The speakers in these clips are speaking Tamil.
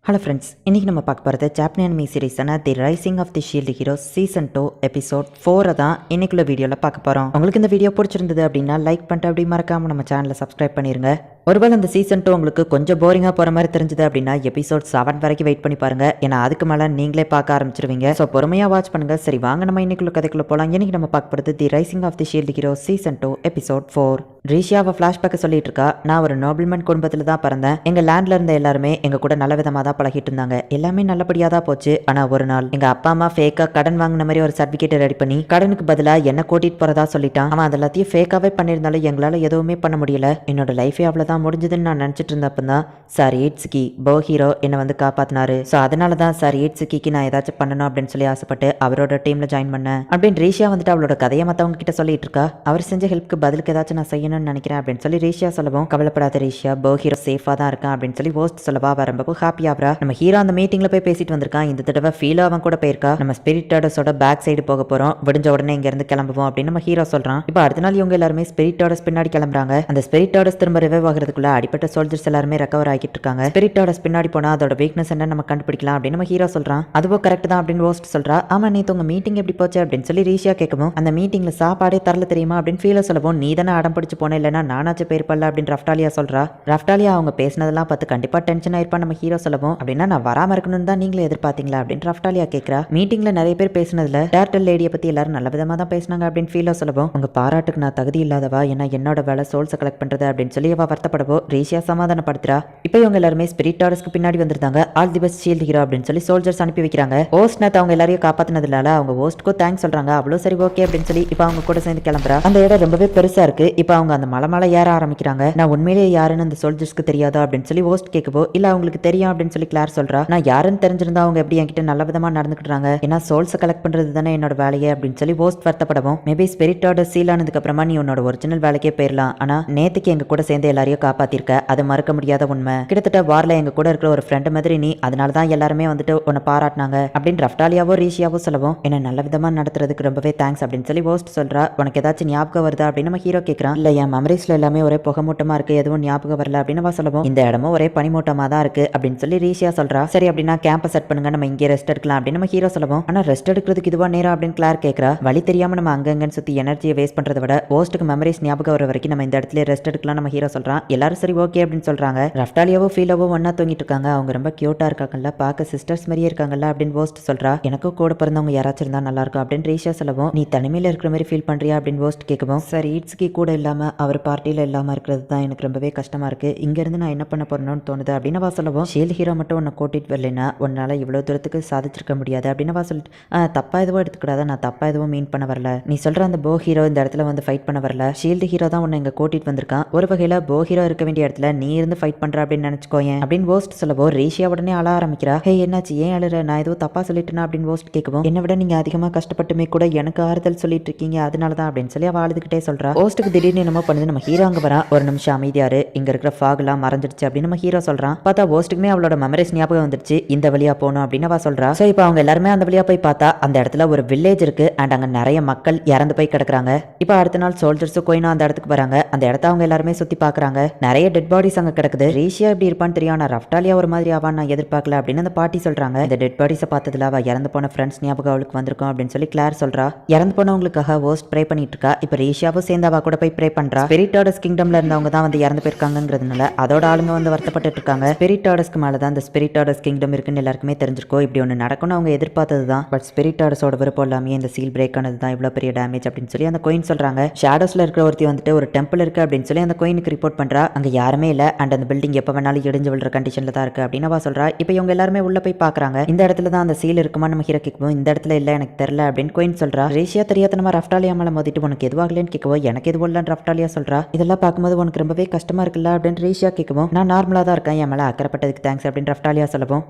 ஹலோ ஃப்ரெண்ட்ஸ், இன்றைக்கி நம்ம பார்க்க போகிறது ஜாப்பனீஸ் அனிமி சீரிஸான the rising of the shield hero season 2 episode 4 தான் இன்னைக்குள்ள வீடியோவில் பார்க்க போகிறோம். உங்களுக்கு இந்த வீடியோ பிடிச்சிருந்தது அப்படின்னா லைக் பண்ணிட்டு அப்படி மறக்காமல் நம்ம சேனலை சப்ஸ்கிரைப் பண்ணிடுங்க. ஒருவேளை இந்த சீசன் 2 உங்களுக்கு கொஞ்சம் போரிங்காக போகிற மாதிரி தெரிஞ்சது அப்படின்னா எபிசோட் 7 வரைக்கும் வெயிட் பண்ணி பாருங்க. ஏன்னா அதுக்கு மேலே நீங்களே பார்க்க ஆரம்பிச்சிருவீங்க. ஸோ பொறுமையாக வாட்ச் பண்ணுங்க. சரி வாங்க நம்ம இன்னைக்குள்ள கதைக்குள்ள போகலாம். இன்னைக்கு நம்ம பார்க்க போகிறது the rising of the shield hero season 2 episode 4. ரீஷியாவை ஃப்ளாஷ்பேக்கை சொல்லிட்டு இருக்கா. நான் ஒரு நோபல்மேன் குடும்பத்தில் தான் பிறந்தேன். எங்கள் லேண்டில் இருந்த எல்லாருமே எங்கள் கூட நல்ல விதமாக தான் பழகிட்டு இருந்தாங்க. எல்லாமே நல்லபடியாக தான் போச்சு. ஆனால் ஒரு நாள் எங்கள் அப்பா அம்மா ஃபேக்காக கடன் வாங்கின மாதிரி ஒரு சர்டிஃபிகேட்டை ரெடி பண்ணி கடனுக்கு பதிலாக என்ன கூட்டிகிட்டு போகிறதா சொல்லிட்டான். அவன் அது எல்லாத்தையும் ஃபேக்காகவே பண்ணியிருந்தாலும் எங்களால் எதுவுமே பண்ண முடியல. என்னோட லைஃபே அவ்வளோதான் முடிஞ்சதுன்னு நான் நினச்சிட்டு இருந்தப்போ தான் சார் ஈட்ஸ்கி போ ஹீரோ என்னை வந்து காப்பாற்றினாரு. ஸோ அதனால தான் சார் ஈட்ஸ்கிக்கு நான் ஏதாச்சும் பண்ணணும் அப்படின்னு சொல்லி ஆசைப்பட்டு அவரோட டீமில் ஜாயின் பண்ணேன் அப்படின்னு ரீஷியா வந்துட்டு அவளோட கதையை மற்றவங்க கிட்ட சொல்லிட்டு இருக்கா. அவர் செஞ்ச ஹெல்ப்க்கு பதிலுக்கு ஏதாச்சும் நான் செய்யணும்னு நினைக்கிறேன் அப்படின்னு சொல்லி ரீஷியா சொல்லவும், கவலைப்படாத ரீஷியா, போ ஹீரோ சேஃபாக தான் இருக்கான் அப்படின்னு சொல்லி ஹோஸ்ட் சொல்லவா ரொம்ப ஹாப்பியாகிறா. நம்ம ஹீரோ அந்த மீட்டிங்கில் போய் பேசிட்டு வந்திருக்கான். இந்த தடவை ஃபீலோ அவன் கூட போயிருக்கா. நம்ம ஸ்பிரிட்டோடஸோட பேக் சைடு போக போகிறோம், விடிஞ்ச உடனே இங்கேருந்து கிளம்புவோம் அப்படின்னு நம்ம ஹீரோ சொல்கிறான். இப்போ அடுத்த நாள் இவங்க எல்லாருமே ஸ்பிரிட்டோடஸ் பின்னாடி கிளம்புறாங்க. அந்த ஸ்பிரிட்டோடஸ் திரும்ப ரிவைவ் ஆகிறதுக்குள்ள அடிப்பட்ட சோல்ஜர்ஸ் எல்லாருமே ரெக்கவர் ஆகிட்டு இருக்காங்க. ஸ்பிரிட்டோடஸ் பின்னாடி போனால் அதோட வீக்னஸ் என்ன நம்ம கண்டுபிடிக்கலாம் அப்படின்னு நம்ம ஹீரோ சொல்கிறான். அதுவும் கரெக்ட் தான் அப்படின்னு ஹோஸ்ட் சொல்கிறா. ஆமாம், நீ உங்க மீட்டிங் எப்படி போச்சு அப்படின்னு சொல்லி ரீஷியா கேட்கவும், அந்த மீட்டிங்கில் சாப்பாடே தரல தெரியுமா அப்படின்னு ஃபீலோ சொல்லவும், நீ தானே அடம் பிடிச்சு போனேன், இல்லைனா நானாச்சும் போயிருப்பல்ல அப்படின்னு ரஃப்டாலியா சொல்கிறா. ரஃப்டாலியா அவங்க பேசினதெல்லாம் பார்த்து கண்டிப்பாக டென்ஷன் ஆயிருப்பா நம்ம ஹீரோ சொல்லவும், அப்படின்னா நான் வராமல் இருக்கணும்னு தான் நீங்களே எதிர்பார்த்தீங்களா அப்படின்னு ரஃப்டாலியா கேட்குறா. மீட்டிங்கில் நிறைய பேர் பேசினதுல டேர்டல் லேடியை பற்றி எல்லாரும் நல்ல விதமாக தான் பேசினாங்க அப்படின்னு ஃபீலோ சொல்லவும், உங்க பாராட்டுக்கு நான் தகுதி இல்லாதவா, ஏன்னா என்னோட வேலை சோல்ஸை கலெக்ட் பண்ணுறது அப்படின்னு சொல்லி அவ வருத்தப்படவோ ரீஷியா சமாதானப்படுத்துறா. இப்போ இவங்க எல்லாருமே ஸ்பிரிட்டோடஸ்க்கு பின்னாடி வந்திருந்தாங்க. All the best shield hero அப்படின்னு சொல்லி சோல்ஜர்ஸ் அனுப்பி வைக்கிறாங்க. ஹோஸ்ட் நேத்து அவங்க எல்லாரையும் காப்பாத்தினதுனால அவங்க ஹோஸ்ட்க்கு தேங்க்ஸ் சொல்றாங்க. அவ்வளோ சரி ஓகே அப்படின்னு சொல்லி இப்போ அவங்க கூட சேர்ந்து கிளம்புறா. அந்த இடம் ரொம்பவே பெருசா இருக்கு. இப்போ அவங்க அந்த மலை ஏற ஆரம்பிக்கிறாங்க. நான் உண்மையிலேயே யாருன்னு அந்த சோல்ஜர்ஸ்க்கு தெரியாதா அப்படின்னு சொல்லி ஹோஸ்ட் கேட்கவோ, இல்ல அவங்களுக்கு தெரியும் அப்படின்னு சொல்லி கிளார் சொல்றா. நான் யாருன்னு தெரிஞ்சிருந்தா அவங்க எப்படி என்கிட்ட நல்ல விதமா நடந்துக்கிட்டாங்க, ஏன்னா சோல்ஸை கலெக்ட் பண்றது தானே என்னோட வேலையே அப்படின்னு சொல்லி ஹோஸ்ட் வருத்தப்படவும், மேபி ஸ்பிரிட்டோட சீல் ஆனதுக்கு அப்புறமா நீ உன்னோட ஒரிஜினல் வேலைக்கே போயிடலாம். ஆனா நேத்துக்கு எங்க கூட சேர்ந்து எல்லாரையும் காப்பாத்திருக்க, அது மறக்க முடியாத உண்மை. கிட்டத்தட்ட வார்ல எங்க கூட இருக்கிற ஒரு ஃப்ரெண்ட் மாதிரி நீ, அதனாலதான் எல்லாருமே வந்துட்டு உன்னை பாராட்டினாங்க அப்படின்னு ரஃப்டாலியாவோ ரீஷியாவோ சொல்லவும், என்ன நல்ல விதமா நடத்துறதுக்கு ரொம்பவே தேங்க்ஸ் அப்படின்னு சொல்லி ஹோஸ்ட் சொல்றா. உனக்கு ஏதாச்சும் ஞாபகம் வருதா அப்படின்னு நம்ம ஹீரோ கேட்கறான். இல்ல, என் மெமரிஸ்ல எல்லாமே ஒரே புகமூட்டமா இருக்கு, எதுவும் ஞாபகம் வரல அப்படின்னு சொல்லவும், இந்த இடமும் ஒரே பனிமூட்டமா தான் இருக்கு அப்படின்னு சொல்லி ரீஷியா சொல்றா. சரி அப்படின்னா கேம்ப செட் பண்ணுங்க, நம்ம இங்கே ரெஸ்ட் எடுக்கலாம் அப்படின்னு நம்ம ஹீரோ சொல்லவும், ஆனா ரெஸ்ட் எடுக்கிறதுக்கு இதுவா நேரம் அப்படின்னு கிளார் கேட்கறா. வழி தெரியாம நம்ம அங்கங்கன்னு சுத்தி எனர்ஜியை வேஸ்ட் பண்றதை விட ஹோஸ்ட்டுக்கு மெமரிஸ் ஞாபகம் வர வரைக்கும் நம்ம இந்த இடத்துல ரெஸ்ட் எடுக்கலாம் நம்ம ஹீரோ சொல்றான். எல்லாரும் சரி ஓகே அப்படின்னு சொல்றாங்க. ரஃப்டாலியாவோ ஃபீலோவோ ஒன்னா தூங்கிட்டு இருக்காங்க. அவங்க ரொம்ப கியூட்டா இருக்காங்கல்ல, பார்க்க சிஸ்டர்ஸ் மாதிரியே இருக்காங்கல்ல அப்படின்னு ஹோஸ்ட் சொல்றா. எனக்கும் கூட பிறந்தவங்க யாராச்சும் இருந்தா நல்லா இருக்கும் அப்படின்னு ரீஷியா சொல்லவும், நீ தனிமையில இருக்கிற மாதிரி ஃபீல் பண்றியா அப்படின்னு ஹோஸ்ட் கேட்கவும், சரி ஈட்ஸ்கி கூட இல்லாம அவர் பார்ட்டியில இல்லாம இருக்கிறது தான் எனக்கு ரொம்பவே கஷ்டமா இருக்கு. இங்க இருந்து நான் என்ன பண்ண போறேன்னு தோணுது அப்படின்னு சொல்லவும், ஷீல்டு ஹீரோ மட்டும் உன்னை கூட்டிட்டு வரலைன்னா உன்னால இவ்வளவு தூரத்துக்கு சாதிச்சிருக்க முடியாது அப்படின்னு சொல்லிட்டு, தப்பா எதுவும் எடுத்துக்கூடாத, நான் தப்பா எதுவும் மீன் பண்ண வரல. நீ சொல்ற அந்த போ ஹீரோ இந்த இடத்துல வந்து ஃபைட் பண்ண வரல, ஷீல்டு ஹீரோ தான் உன்னை இங்க கூட்டிட்டு வந்திருக்கான். ஒரு வகையில போ ஹீரோ இருக்க வேண்டிய இடத்துல நீ இருந்து ஃபைட் பண்ற அப்படின்னு நினைச்சுக்கோயேன் அப்படின்னு ஹோஸ்ட் சொல்லவோ, ரீஷியா உடனே அழ ஆரம்பிக்கிறா. ஹே என்னாச்சு, ஏன் அழுற, நான் எதுவும் தப்பா சொல்லிட்டேனா அப்படின்னு ஹோஸ்ட் கேட்கவும், என்னை விட நீங்க அதிகமா கஷ்டப்பட்டுமே கூட எனக்கு ஆறுதல் சொல்லிட்டு இருக்கீங்க, அதனாலதான் அப்படின்னு சொல்லி அவ அழுதுகிட்டே சொல்றா. ஹோஸ்ட்டுக்கு திடீர்னு என்னமோ பண்ணுது. நம்ம ஹீரோ அங்க வரா. ஒரு நிமிஷம் அமைதியாரு, இங்க இருக்கிற ஃபாக் எல்லாம் மறைஞ்சிடுச்சு அப்படின்னு நம்ம ஹீரோ சொல்றான். பார்த்தா ஹோஸ்ட்டுக்குமே அவளோட மெமரிஸ் ஞாபகம் வந்துருச்சு. இந்த வழியா போகணும் அப்படின்னு அவ சொல்றா. ஸோ இப்போ அவங்க எல்லாருமே அந்த வழியா போய் பார்த்தா அந்த இடத்துல ஒரு வில்லேஜ் இருக்கு அண்ட் அங்க நிறைய மக்கள் இறந்து போய் கிடக்குறாங்க. இப்போ அடுத்த நாள் சோல்ஜர்ஸும் கோயினும் அந்த இடத்துக்கு வராங்க. அந்த இடத்த அவங்க எல்லாருமே சுத்தி பாக்குறாங்க. நிறைய டெட் பாடிஸ் அங்க கிடக்குது. ரீஷியா எப்படி இருப்பான்னு தெரியும், ஆனா ரஃப்டாலியா ஒரு மாதிரி ஆவான்னு நான் எதிர்பார்க்கல அப்படின்னு அந்த பாட்டி சொல்றாங்க. இந்த டெட் பாடிஸை பார்த்ததுல அவ இறந்து போன ஃப்ரெண்ட்ஸ் ஞாபகம் அவளுக்கு வந்திருக்கும் அப்படின்னு சொல்லி கிளார் சொல்றா. இறந்து போனவங்களுக்காக ஹோஸ்ட் ப்ரே பண்ணிட்டு இருக்கா. இப்போ ரீஷியாவும் சேர்ந்து அவ கூட போய் ப்ரே பண்றா. ஸ்பிரிட்டோடஸ் கிங்டம்ல இருந்தவங்க தான் வந்து இறந்து போயிருக்காங்கிறதுனால அதோட ஆளுங்க வந்து வருத்தப்பட்டு இருக்காங்க. ஸ்பிரிட்டோடஸ்க்கு மேல தான் இந்த ஸ்பிரிட்டோடஸ் கிங்டம் இருக்குன்னு எல்லாருக்குமே தெரிஞ்சிருக்கோம். இப்படி ஒன்று நடக்கும்னு அவங்க எதிர்பார்த்தது தான். பட் ஸ்பிரிட்டோடஸோட விருப்பம் எல்லாமே இந்த சீல் பிரேக் ஆனது தான் இவ்வளோ பெரிய டேமேஜ் அப்படின்னு சொல்லி அந்த கோயின் சொல்றாங்க. ஷேடோஸ்ல இருக்கிற ஒருத்தி வந்துட்டு ஒரு டெம்பிள் இருக்கு அப்படின்னு சொல்லி அந்த கோயினுக்கு ரிப்போர்ட் பண்றா. அங்க யாருமே இல்ல அண்ட் அந்த பில்டிங் எப்போ வேணாலும் இடிஞ்சு விழுற கண்டிஷன்ல தான் இருக்கு அப்படின்னு அவ சொல்றா. இப்போ இவங்க எல்லாருமே உள்ள போய் பாக்குறாங்க. இந்த இடத்துல தான் அந்த சீல் இருக்குமா நம்ம ஹீரோ கேட்கவும், இந்த இடத்துல இல்ல எனக்கு தெரியல அப்படின்னு கோயின் சொல்றா. ரீஷியா தெரியாதனமா ரஃப்டாலியா மேல மோதிட்டு உனக்கு எதுவாகலன்னு கேட்கவும், எனக்கு எதுவும் இல்லைன்னு ரஃப்டாலியா சொல்றா. இதெல்லாம் பார்க்கும்போது உனக்கு ரொம்பவே கஷ்டமா இருக்குல்ல அப்படின்னு ரீஷியா கேட்கவும், நான் நார்மலா தான் இருக்கேன், என் மேல அக்கறைப்பட்டதுக்கு தேங்க்ஸ் அப்படின்னு ரஃப்டாலியா சொல்லவும்,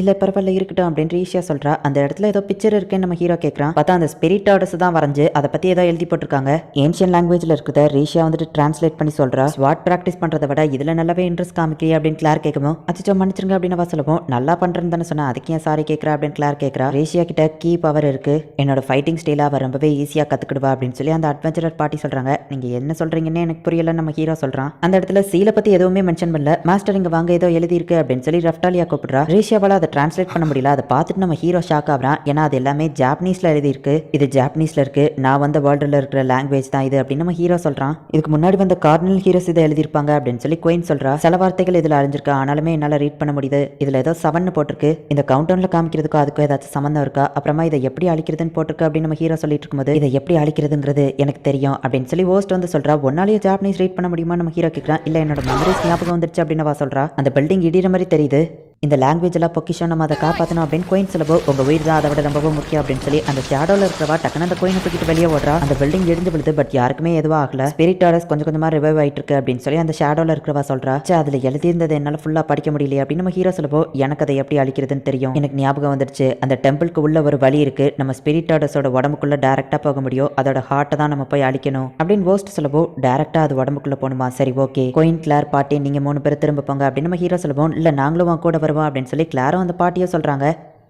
இல்ல பரவாயில்ல இருக்கட்டும் அப்படின்னு ரீஷியா சொல்றா. அந்த இடத்துல ஏதோ பிக்சர் இருக்குன்னு நம்ம ஹீரோ கேட்கறான். பார்த்தா அந்த ஸ்பிரிட் ஆர்டர்ஸ் தான் வரைஞ்சு அதை பத்தி ஏதோ எழுதி போட்டிருக்காங்க. ஏன்ஷியன் லாங்குவேஜ்ல இருக்கிறத ரீஷியா வந்துட்டு டிரான்ஸ்லேட் பண்ணி சொல்றா. ஸ்வாட் பிராக்டிஸ் பண்றதை விட இதுல நல்லாவே இன்ட்ரெஸ்ட் காமிக்கலையே அப்படின்னு கிளார் கேட்கவும், அச்சோ மன்னிச்சிருங்க அப்படின்னு அவ சொல்லவும், நல்லா பண்றேன்னு தானே சொன்னா, அதுக்கு ஏன் சாரி கேட்கறா அப்படின்னு கிளார் கேட்கறா. ரீஷியா கிட்ட கீ பவர் இருக்கு, என்னோட ஃபைட்டிங் ஸ்டைல அவ ரொம்பவே ஈஸியா கத்துக்கிடுவா அப்படின்னு சொல்லி அந்த அட்வென்ச்சரர் பார்ட்டி சொல்றாங்க. நீங்க என்ன சொல்றீங்கன்னு எனக்கு புரியல நம்ம ஹீரோ சொல்றான். அந்த இடத்துல சீலை பத்தி எதுவுமே மென்ஷன் பண்ணல. மாஸ்டர் இங்க வாங்க ஏதோ எழுதி இருக்கு அப்படின்னு சொல்லி ரஃப்டாலியா கூப்பிடுறா. ரீஷியாவால அதை டிரான்ஸ்லேட் பண்ண முடியல. அதை பார்த்துட்டு நம்ம ஹீரோ ஷாக் ஆகுறான். ஏன்னா அது எல்லாமே ஜாப்பனீஸ்ல எழுதி இருக்கு. இது ஜாப்பனீஸ்ல இருக்கு, நான் வந்த வேர்ல்டுல இருக்கிற லாங்குவேஜ் தான் இது அப்படின்னு நம்ம ஹீரோ சொல்றான். இதுக்கு முன்னாடி வந்த கார்டினல் ஹீரோஸ் இதை எழுதியிருப்பாங்க அப்படின்னு சொல்லி குயின் சொல்றா. சில வார்த்தைகள் இதுல அழிஞ்சிருக்கா, ஆனாலுமே என்னால ரீட் பண்ண முடியுது. இதுல ஏதோ 7 போட்டிருக்கு. இந்த கவுண்டவுன்ல காமிக்கிறதுக்கும் அதுக்கும் ஏதாச்சும் சம்பந்தம் இருக்கா? அப்புறமா இதை எப்படி அழிக்கிறதுன்னு போட்டிருக்கு அப்படின்னு நம்ம ஹீரோ சொல்லிட்டு இருக்கும்போது, இதை எப்படி அழிக்கிறதுங்கிறது எனக்கு தெரியும் அப்படின்னு சொல்லி ஹோஸ்ட் வந்து சொல்றா. ஒன்னாலேயே ஜாப்பனீஸ் ரீட் பண்ண முடியுமா நம்ம ஹீரோ கேட்கறான். இல்ல என்னோட மெமரிஸ் ஞாபகம் வந்துருச்சு அப்படின்னு அவ சொல்றா. அந்த பில்டிங் இடிற மாதிரி தெரியுது, இந்த லாங்குவேஜ் எல்லாம் பொக்கிஷம், நம்ம அதை காப்பாற்றணும் அப்படின்னு கோயின் சொல்லவோ, உங்க உயிர் தான் அதை விட ரொம்பவும் முக்கியம் அப்படின்னு சொல்லி அந்த ஷேடோல இருக்கிறவா டக்குன்னு அந்த கோயினை தூக்கிட்டு வெளியே ஓடுறா. அந்த பில்டிங் இடிந்து விழுது, பட் யாருக்குமே எதுவும் ஆகல. ஸ்பிரிட் ஆர்டர்ஸ் கொஞ்சம் கொஞ்சமா ரிவைவ் ஆயிட்டு இருக்கு அப்படின்னு சொல்லி அந்த ஷேடோல இருக்கிறவா சொல்றா. அதுல எழுதியிருந்தது என்னால ஃபுல்லா படிக்க முடியல அப்படின்னு நம்ம ஹீரோ சொல்லவோ, எனக்கு அதை எப்படி அழிக்கிறதுன்னு தெரியும், எனக்கு ஞாபகம் வந்துருச்சு. அந்த டெம்பிளுக்கு உள்ள ஒரு வழி இருக்கு, நம்ம ஸ்பிரிட் ஆர்டர்ஸோட உடம்புக்குள்ள டைரக்டா போக முடியும், அதோட ஹார்ட்டை தான் நம்ம போய் அழிக்கணும் அப்படின்னு ஹோஸ்ட் சொல்லவோ, டைரக்டா அது உடம்புக்குள்ள போகணுமா? சரி ஓகே, கோயின் கிளார் பாட்டி நீங்க 3 பேர் திரும்ப போங்க அப்படின்னு நம்ம ஹீரோ சொல்லுவோம். இல்ல நாங்களும் கூட வருவோம் அப்படின்னு சொல்லி கிளாரும் அந்த பாட்டியோ சொல்றாங்க.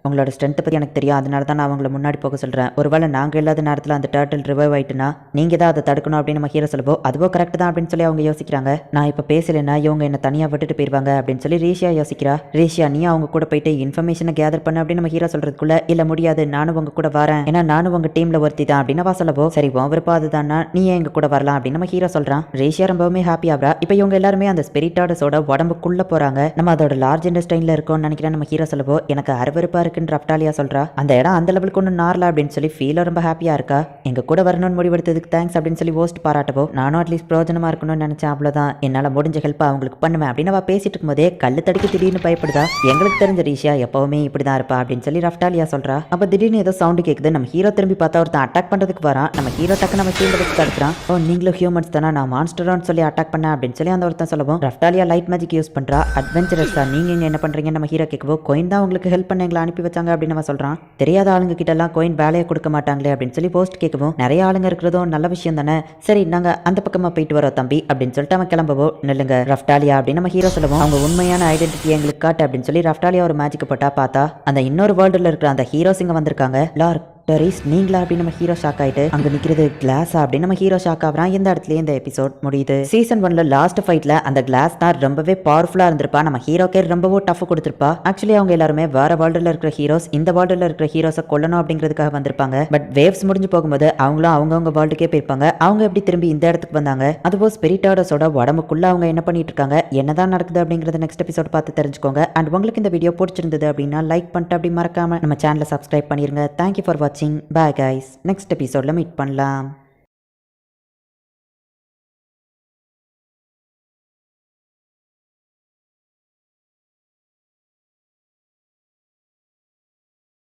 உங்களோட ஸ்ட்ரென்த்தை பற்றி எனக்கு தெரியும், அதனால தான் நான் அவங்கள முன்னாடி போக சொல்கிறேன். ஒருவேளை நாங்கள் இல்லாத நேரத்தில் அந்த டர்ட்டில் ரிவைவ் ஆயிட்டுனா நீங்கள் தான் அதை தடுக்கணும் அப்படின்னு நம்ம ஹீரோ சொல்லுவோம். அதுவோ கரெக்ட் தான் அப்படின்னு சொல்லி அவங்க யோசிக்கிறாங்க. நான் இப்போ பேசலைன்னா இவங்க என்ன தனியாக விட்டுட்டு போயிடுவாங்க அப்படின்னு சொல்லி ரீஷியா யோசிக்கிறா. ரீஷியா நீ அவங்க கூட போயிட்டு இன்ஃபர்மேஷனை கேதர் பண்ண அப்படின்னு நம்ம ஹீரோ சொல்றதுக்குள்ள, இல்லை முடியாது நானும் உங்க கூட வரேன், ஏன்னா நானும் உங்க டீமில் ஒருத்தி தான் அப்படின்னு அவ சொல்லவோ, சரி விருப்பா அதுதான்னா நீ எங்க கூட வரலாம் அப்படின்னு நம்ம ஹீரோ சொல்கிறான். ரீஷியா ரொம்பவுமே ஹாப்பி ஆகிறா. இப்போ இவங்க எல்லாருமே அந்த ஸ்பிரிட் ஆர்டர்ஸோட உடம்புக்குள்ளே போகிறாங்க. நம்ம அதோட லார்ஜ் இண்டஸ்ட்ரைனில் இருக்கோம்னு நினைக்கிறேன் நம்ம ஹீரோ சொல்லவோ. எனக்கு அருவருப்பா இருக்குன்னு ரஃப்டாலியா சொல்கிறா. அந்த இடம் அந்த லெவலுக்கு ஒன்றும் நார்ல அப்படின்னு சொல்லி ஃபீல ரொம்ப ஹாப்பியா இருக்கா. எங்க கூட வரணும்னு முடிவெடுத்ததுக்கு தேங்க்ஸ் அப்படின்னு சொல்லி ஹோஸ்ட் பாராட்டவோ, நானும் அட்லீஸ்ட் பிரயோஜனமா இருக்கணும்னு நினைச்சேன், அவ்வளவுதான், என்னால முடிஞ்ச ஹெல்ப் அவங்களுக்கு பண்ணுவேன் அப்படின்னு அவ பேசிட்டு இருக்கும்போதே கல்லு தடிக்கு திடீர்னு பயப்படுதா. எங்களுக்கு தெரிஞ்ச ரீஷியா எப்பவுமே இப்படிதான் இருப்பா அப்படின்னு சொல்லி ரஃப்டாலியா சொல்றா. அப்ப திடீர்னு ஏதோ சவுண்ட் கேக்குது. நம்ம ஹீரோ திரும்பி பார்த்தா ஒருத்தன் அட்டாக் பண்றதுக்கு வரான். நம்ம ஹீரோ டக்கு நம்ம ஷீல்ட வச்சு தடுக்கிறான். ஓ நீங்களும் ஹியூமன்ஸ் தானா, நான் மான்ஸ்டர்னு சொல்லி அட்டாக் பண்ண அப்படின்னு சொல்லி அந்த ஒருத்தன் சொல்லவும், ரஃப்டாலியா லைட் மேஜிக் யூஸ் பண்றா. அட்வென்ச்சரஸா நீங்க இங்க என்ன பண்றீங்க நம்ம ஹீரோ கேட்கவோ, கோயின் தான் உங்களுக்கு ஹெல்ப் பண்ண எங்களை அனுப்பி வச்சாங்க அப்படின்னு அவன் சொல்றான். தெரியாத ஆளுங்க கிட்ட எல்லாம் கோயின் வேலையை கொடுக்க மாட்டாங்களே அப்படின்னு சொல்லி போஸ்ட் கேட்கவும், நிறைய ஆளுங்க இருக்கிறதும் நல்ல விஷயம் தானே, சரி நாங்க அந்த பக்கமா போயிட்டு வரோம் தம்பி அப்படின்னு சொல்லிட்டு அவன் கிளம்பவோ, நில்லுங்க ரஃப்டாலியா அப்படின்னு நம்ம ஹீரோ சொல்லுவோம். அவங்க உண்மையான ஐடென்டிட்டி எங்களுக்கு காட்டு அப்படின்னு சொல்லி ரஃப்டாலியா ஒரு மேஜிக் போட்டா. பார்த்தா அந்த இன்னொரு வேர்ல்டுல இருக்கிற அந்த ஹீரோஸ் இங்க வந்திருக்காங்க. லார்க் டரிஸ் நீங்களா அப்படின்னு நம்ம ஹீரோ ஷாக் ஆயிட்டு, அங்க நிக்கிறது கிளாஸா அப்படின்னு நம்ம ஹீரோ ஷாக் ஆகுறான். இந்த இடத்துலயே இந்த எபிசோட் முடியுது. சீசன் 1ல லாஸ்ட் ஃபைட்ல அந்த கிளாஸ் தான் ரொம்பவே பவர்ஃபுல்லா இருந்திருப்பா. நம்ம ஹீரோக்கே ரொம்பவும் டஃப் கொடுத்திருப்பா. ஆக்சுவலி அவங்க எல்லாருமே வேற வேர்ல்டுல இருக்கிற ஹீரோஸ் இந்த வேர்ல்டுல இருக்கிற ஹீரோஸை கொல்லணும் அப்படிங்கிறதுக்காக வந்திருப்பாங்க. பட் வேவ்ஸ் முடிஞ்சு போகும்போது அவங்களும் அவங்கவுங்க வேர்ல்டுக்கே போயிருப்பாங்க. அவங்க எப்படி திரும்பி இந்த இடத்துக்கு வந்தாங்க, அதுபோல் ஸ்பிரிட் ஆர்டர்ஸோட உடம்புக்குள்ள அவங்க என்ன பண்ணிட்டு இருக்காங்க, என்னதான் நடக்குது அப்படிங்கறத நெக்ஸ்ட் எபிசோட் பார்த்து தெரிஞ்சுக்கோங்க. அண்ட் உங்களுக்கு இந்த வீடியோ பிடிச்சிருந்தது அப்படின்னா லைக் பண்ணிட்டு அப்படி மறக்காம நம்ம சேனலை சப்ஸ்கிரைப் பண்ணிருங்க. தேங்க்யூ ஃபார் வாட்சிங். Bye guys. Next episode la meet பண்ணலாம்.